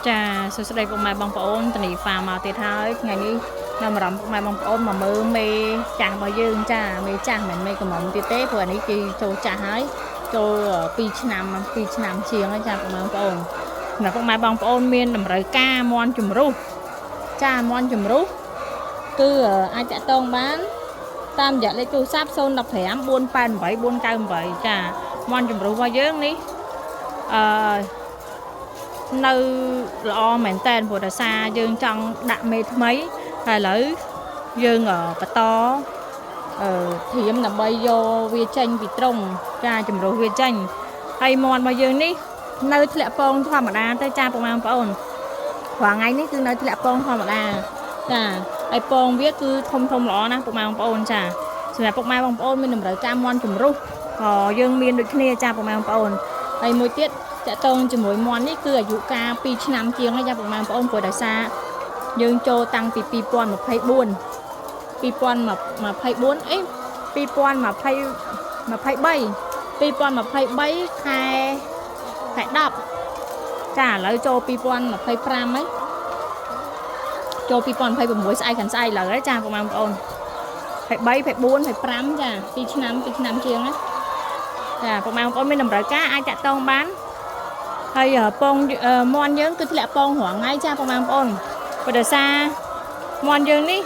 ចាសួស្តីពុកម៉ែបងប្អូនតានីហ្វាមកទៀតហើយថ្ងៃនេះខ្ញុំអារម្មណ៍ពុកម៉ែបងប្អូនមកមើលមេចាស់របស់យើងចាមេចាស់មិនមេកំមុំទៀតទេព្រោះអានេះគឺចូលចាស់ហើយចូល2ឆ្នាំជាងហើយចាពុកម៉ែបងប្អូនសម្រាប់ពុកម៉ែបងប្អូនមានតម្រូវការមន់ជំរុះចាមន់ជំរុះគឺអាចតាក់ទងបានតាមរយៈលេខទូរស័ព្ទ015 488 498ចាមន់ជំរុះរបស់យើងនេះនៅល្អមែនតើព្រោះដោយសារយើងចង់ដាក់មេថ្មីហើយឥឡូវយើងបន្តធៀមដើម្បីយកវាចេញពីត្រង់ចាជំរុះវាចេញហើយមាន់របស់យើងនេះនៅធ្លាក់ពងធម្មតាទៅចាពុកម៉ែបងប្អូនព្រោះថ្ងៃនេះគឺនៅធ្លាក់ពងធម្មតាចាហើយពងវាគឺធំល្អណាស់ពុកម៉ែបងប្អូនចាសម្រាប់ពុកម៉ែបងប្អូនមានតម្រូវការមាន់ជំរុះក៏យើងមានដូចគ្នាចាពុកម៉ែបងប្អូនហើយមួយទៀតតាក់ទងជាមួយមាន់នេះគឺអាយុកាល2ឆ្នាំជាងហើយចាពុកម៉ែបងប្អូនព្រោះដោយសារយើងចូលតាំងពី2024 2023ខែ10ចាឥឡូវចូល2025ហើយចូល2026ស្អែកខាងស្អែកឡើយចាពុកម៉ែបងប្អូន23 24 25ចា2ឆ្នាំជាងណាចាពុកម៉ែបងប្អូនមានតម្រូវការអាចតាក់ទងបានហើយពងមាន់យើងគឺធ្លាក់ពងរាល់ថ្ងៃចាពុកម៉ែបងប្អូនព្រោះដោយសារមាន់យើងនេះ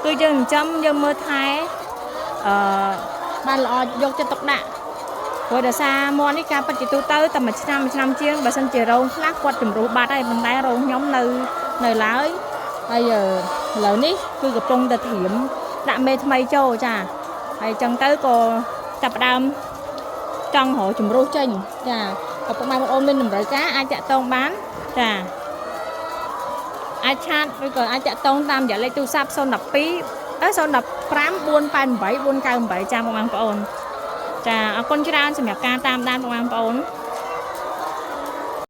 គឺយើងចិញ្ចឹមយើងមើលថែបានល្អយកចិត្តទុកដាក់ព្រោះដោយសារមាន់នេះការពិតជាទូទៅតែមួយឆ្នាំជាងបើសិនជារោងខ្លះគាត់ជំរុះបាត់ហើយប៉ុន្តែរោងខ្ញុំនៅឡើយហើយឥឡូវនេះគឺកំពុងតែត្រៀមដាក់មេថ្មីចូលចាហើយចឹងទៅក៏ចាប់ផ្ដើមចង់រកជំរុះចេញចាពុកម៉ែបងប្អូនមានតម្រូវការអាចតាក់ទងបានចាអាចឆាតឬក៏អាចតាក់ទងតាមរយៈលេខទូរស័ព្ទ015 488 498ចាពុកម៉ែបងប្អូនចាអរគុណច្រើនសម្រាប់ការតាមដានពុកម៉ែបងប្អូន